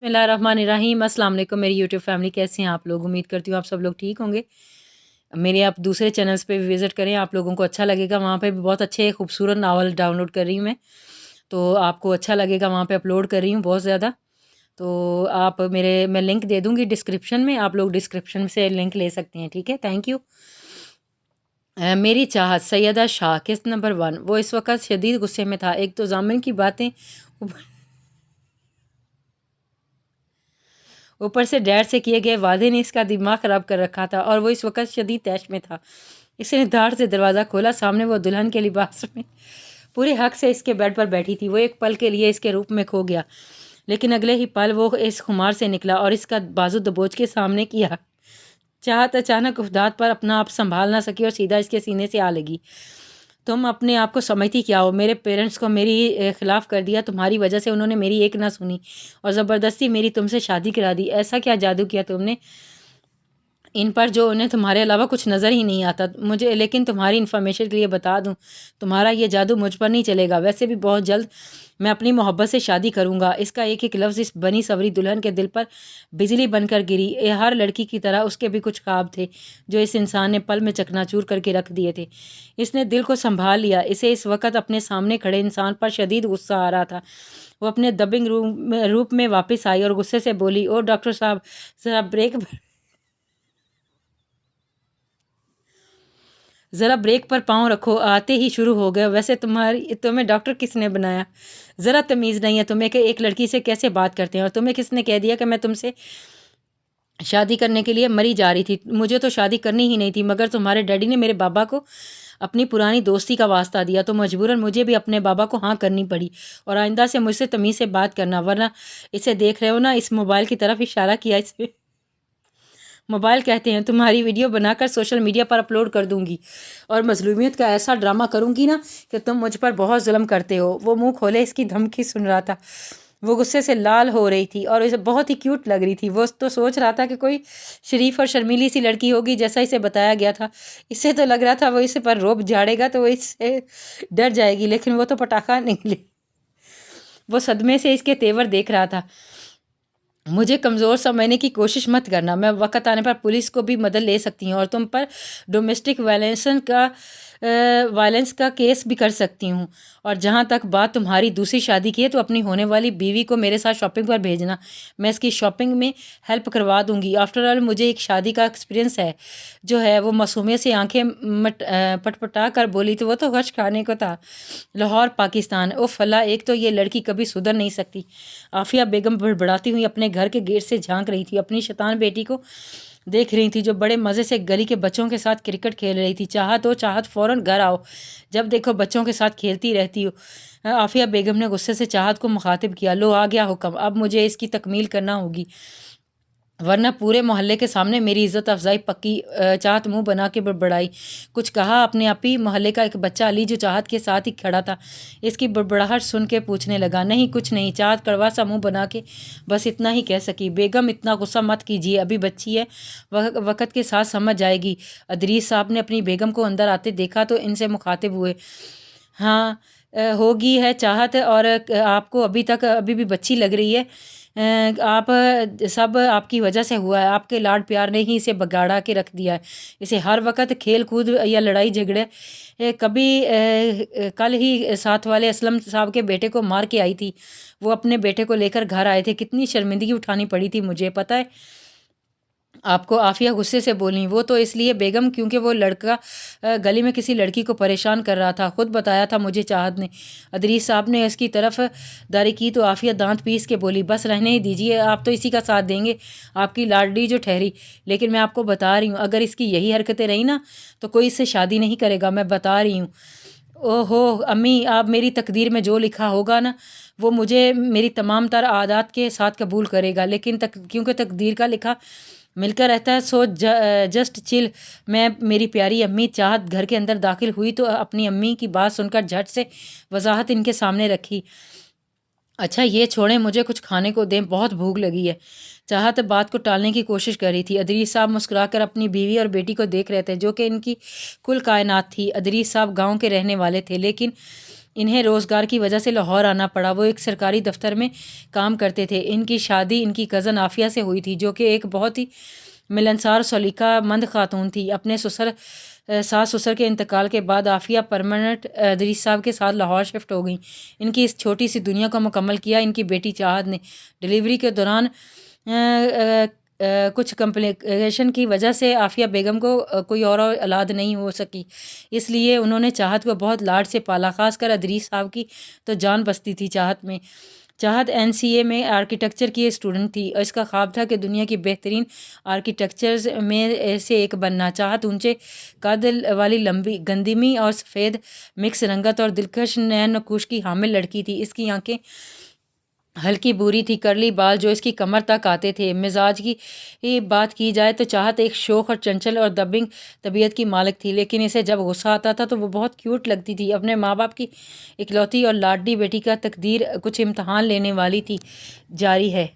बिस्मिल्लाहिर्रहमानिर्रहीम। अस्सलाम वालेकुम मेरी यूट्यूब फैमिली, कैसे हैं आप लोग? उम्मीद करती हूँ आप सब लोग ठीक होंगे। मेरे आप दूसरे चैनल्स पे भी विज़िट करें, आप लोगों को अच्छा लगेगा। वहाँ पे भी बहुत अच्छे खूबसूरत नावल डाउनलोड कर रही हूँ मैं, तो आपको अच्छा लगेगा। वहाँ पे अपलोड कर रही हूँ बहुत ज़्यादा। तो आप मैं लिंक दे दूँगी डिस्क्रिप्शन में, आप लोग डिस्क्रिप्शन से लिंक ले सकते हैं, ठीक है? Thank you. मेरी चाहत सैयदा शाह किस्त नंबर 1। वो इस वक्त शदीद गुस्से में था। एक तो जामिन की बातें, ऊपर से डैड से किए गए वादे ने इसका दिमाग ख़राब कर रखा था और वो इस वक्त शदीद तैश में था। इसने धाड़ से दरवाज़ा खोला। सामने वो दुल्हन के लिबास में पूरे हक से इसके बेड पर बैठी थी। वो एक पल के लिए इसके रूप में खो गया, लेकिन अगले ही पल वो इस खुमार से निकला और इसका बाजू दबोच के सामने किया। चाहत अचानक उफदात पर अपना आप संभाल ना सकी और सीधा इसके सीने से आ लगी। तुम अपने आप को समझती क्या हो? मेरे पेरेंट्स को मेरी खिलाफ कर दिया। तुम्हारी वजह से उन्होंने मेरी एक ना सुनी और ज़बरदस्ती मेरी तुमसे शादी करा दी। ऐसा क्या जादू किया तुमने इन पर जो उन्हें तुम्हारे अलावा कुछ नज़र ही नहीं आता मुझे? लेकिन तुम्हारी इन्फॉर्मेशन के लिए बता दूं, तुम्हारा ये जादू मुझ पर नहीं चलेगा। वैसे भी बहुत जल्द मैं अपनी मोहब्बत से शादी करूंगा। इसका एक एक लफ्ज़ इस बनी सवरी दुल्हन के दिल पर बिजली बनकर गिरी। हर लड़की की तरह उसके भी कुछ ख्वाब थे जो इस इंसान ने पल में चकनाचूर करके रख दिए थे। इसने दिल को संभाल लिया। इसे इस वक्त अपने सामने खड़े इंसान पर शदीद गुस्सा आ रहा था। वो अपने दबिंग रूप में वापस आई और गुस्से से बोली, ओ डॉक्टर साहब, ज़रा ब्रेक पर पाँव रखो। आते ही शुरू हो गए। वैसे तुम्हें डॉक्टर किसने बनाया? ज़रा तमीज़ नहीं है तुम्हें कि एक लड़की से कैसे बात करते हैं? और तुम्हें किसने कह दिया कि मैं तुमसे शादी करने के लिए मरी जा रही थी? मुझे तो शादी करनी ही नहीं थी, मगर तुम्हारे डैडी ने मेरे बाबा को अपनी पुरानी दोस्ती का वास्ता दिया, तो मजबूरन मुझे भी अपने बाबा को हाँ करनी पड़ी। और आइंदा से मुझसे तमीज़ से बात करना, वरना इसे देख रहे हो ना, इस मोबाइल की तरफ इशारा किया। इसे मोबाइल कहते हैं। तुम्हारी वीडियो बनाकर सोशल मीडिया पर अपलोड कर दूंगी और मजलूमियत का ऐसा ड्रामा करूंगी ना कि तुम मुझ पर बहुत जुल्म करते हो। वो मुंह खोले इसकी धमकी सुन रहा था। वो गुस्से से लाल हो रही थी और इसे बहुत ही क्यूट लग रही थी। वो तो सोच रहा था कि कोई शरीफ और शर्मीली सी लड़की होगी, जैसा इसे बताया गया था। इससे तो लग रहा था वो इसे पर रोब झाड़ेगा तो वो इससे डर जाएगी, लेकिन वो तो पटाखा निकली। वो सदमे से इसके तेवर देख रहा था। मुझे कमज़ोर समझने की कोशिश मत करना। मैं वक़्त आने पर पुलिस को भी मदद ले सकती हूँ और तुम पर डोमेस्टिक वायलेंस का केस भी कर सकती हूँ। और जहाँ तक बात तुम्हारी दूसरी शादी की है, तो अपनी होने वाली बीवी को मेरे साथ शॉपिंग पर भेजना। मैं इसकी शॉपिंग में हेल्प करवा दूँगी। आफ्टर ऑल मुझे एक शादी का एक्सपीरियंस है। जो है वो मासूमियत से आंखें पटपटा कर बोली, तो वो तो गश खाने को था। लाहौर पाकिस्तान। ओ फला, एक तो ये लड़की कभी सुधर नहीं सकती। आफिया बेगम बड़बड़ाती हुई अपने घर के गेट से झांक रही थी। अपनी शैतान बेटी को देख रही थी जो बड़े मज़े से गली के बच्चों के साथ क्रिकेट खेल रही थी। चाहत फ़ौरन घर आओ, जब देखो बच्चों के साथ खेलती रहती हो। आफिया बेगम ने गुस्से से चाहत को मुखातिब किया, लो आ गया हुक्म, अब मुझे इसकी तकमील करना होगी, वरना पूरे मोहल्ले के सामने मेरी इज़्ज़त अफजाई पक्की। चाहत मुंह बना के बड़बड़ाई। कुछ कहा अपने आप ही। मोहल्ले का एक बच्चा अली जो चाहत के साथ ही खड़ा था, इसकी बड़बड़ाहट सुन के पूछने लगा, नहीं कुछ नहीं। चाहत कड़वा सा मुंह बना के बस इतना ही कह सकी, बेगम इतना गुस्सा मत कीजिए, अभी बच्ची है, वक़्त के साथ समझ जाएगी। अदरीस साहब ने अपनी बेगम को अंदर आते देखा तो इनसे मुखातिब हुए, हाँ होगी है चाहत, और आपको अभी भी बच्ची लग रही है। आप सब आपकी वजह से हुआ है। आपके लाड प्यार ने ही इसे बगाड़ा के रख दिया है। इसे हर वक्त खेल कूद या लड़ाई झगड़े, कल ही साथ वाले असलम साहब के बेटे को मार के आई थी। वो अपने बेटे को लेकर घर आए थे। कितनी शर्मिंदगी उठानी पड़ी थी मुझे, पता है आपको? आफिया गुस्से से बोली, वो तो इसलिए बेगम क्योंकि वो लड़का गली में किसी लड़की को परेशान कर रहा था, खुद बताया था मुझे चाहत ने। अदरीस साहब ने इसकी तरफ दारी की तो आफिया दांत पीस के बोली, बस रहने ही दीजिए, आप तो इसी का साथ देंगे, आपकी लाडली जो ठहरी। लेकिन मैं आपको बता रही हूँ, अगर इसकी यही हरकतें रही ना तो कोई इससे शादी नहीं करेगा, मैं बता रही हूँ। ओहो अम्मी, आप मेरी तकदीर में जो लिखा होगा ना वो मुझे मेरी तमाम तर आदात के साथ कबूल करेगा, लेकिन क्योंकि तकदीर का लिखा मिलकर रहता है, सो जस्ट चिल। मैं मेरी प्यारी अम्मी। चाहत घर के अंदर दाखिल हुई तो अपनी अम्मी की बात सुनकर झट से वजाहत इनके सामने रखी, अच्छा ये छोड़ें, मुझे कुछ खाने को दें, बहुत भूख लगी है। चाहत बात को टालने की कोशिश कर रही थी। अदरीस साहब मुस्कुराकर अपनी बीवी और बेटी को देख रहे थे, जो कि इनकी कुल कायनात थी। अदरीस साहब गांव के रहने वाले थे, लेकिन انہیں روزگار کی وجہ سے لاہور آنا پڑا۔ وہ ایک سرکاری دفتر میں کام کرتے تھے۔ ان کی شادی ان کی کزن عافیہ سے ہوئی تھی، جو کہ ایک بہت ہی ملنسار سلیقہ مند خاتون تھی۔ اپنے ساس سسر کے انتقال کے بعد عافیہ پرماننٹ ادریس صاحب کے ساتھ لاہور شفٹ ہو گئیں۔ ان کی اس چھوٹی سی دنیا کو مکمل کیا ان کی بیٹی چاہت نے۔ ڈلیوری کے دوران کچھ کمپلیکیشن کی وجہ سے عافیہ بیگم کو کوئی اور اولاد نہیں ہو سکی، اس لیے انہوں نے چاہت کو بہت لاڈ سے پالا، خاص کر ادریس صاحب کی تو جان بستی تھی چاہت میں۔ چاہت NCA میں آرکیٹیکچر کی اسٹوڈنٹ تھی اور اس کا خواب تھا کہ دنیا کی بہترین آرکیٹیکچرز میں سے ایک بننا۔ چاہت اونچے قد والی، لمبی گندمی اور سفید مکس رنگت اور دلکش نین نقوش کی حامل لڑکی تھی۔ اس کی آنکھیں ہلکی بھوری تھی، کرلی بال جو اس کی کمر تک آتے تھے۔ مزاج کی بات کی جائے تو چاہت ایک شوخ اور چنچل اور دبنگ طبیعت کی مالک تھی، لیکن اسے جب غصہ آتا تھا تو وہ بہت کیوٹ لگتی تھی۔ اپنے ماں باپ کی اکلوتی اور لاڈلی بیٹی کا تقدیر کچھ امتحان لینے والی تھی۔ جاری ہے